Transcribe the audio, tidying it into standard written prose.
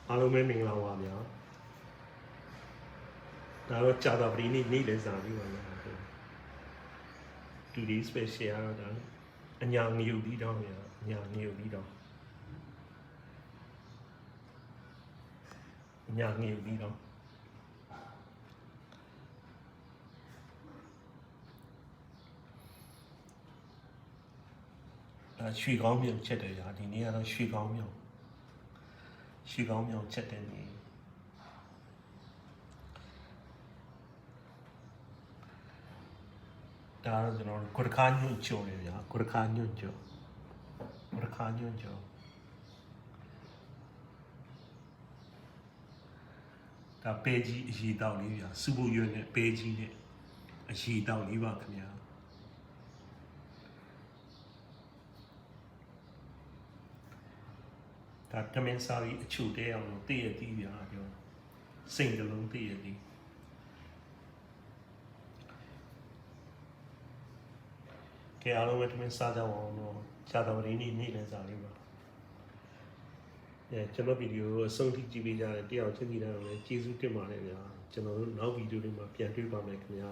အားလုံးပဲမင်္ဂလာပါဗျာဒါတော့ကြာတာပရိနေ့နေ့လည်းစာပြီးပါလားtoday special တော့ဒါအညာငရုတ်ပြီးတော့ဗျာအညာငရုတ်ပြီးတော့အညာငရုတ်ပြီးတော့ရွှေကောင်းမြောင်ချက်တယ်ဗျာဒီနေ့ကတော့ရွှေကောင်းမြောင်ချက်တယ်နေဒါတော့ကျွန်တော်ကိုရခါညွန့်ကျော်တယ်ဗျာကိုရခါညွန့်ကျော်ဒါပေကြီးအရေးတောက်လေးဗျာစူပူရွက်နဲ့ပေကြီးနဲ့အရေးတောက်လေးပါခင်ဗျာဒါတမင်စားပြီးအချိုတဲအောင်လို့တည့်ရသည်ဗျာပြောစိတ်တလုံးတည့်ရသည်ကဲအားလုံးပဲတမင်စားကြအောင်တော့ကြာတော်ရင်းနေ့နေ့လည်းစားလေးပါကျွန်တော်ဗီဒီယိုကိုအဆုံးထိကြည့်ပေးကြတဲ့တယောက်ချင်းစီတိုင်းကိုလည်းကျေးဇူးတင်ပါတယ်ဗျာကျွန်တော်တို့နောက်ဗီဒီယိုတွေမှာပြန်တွေ့ပါမယ်ခင်ဗျာ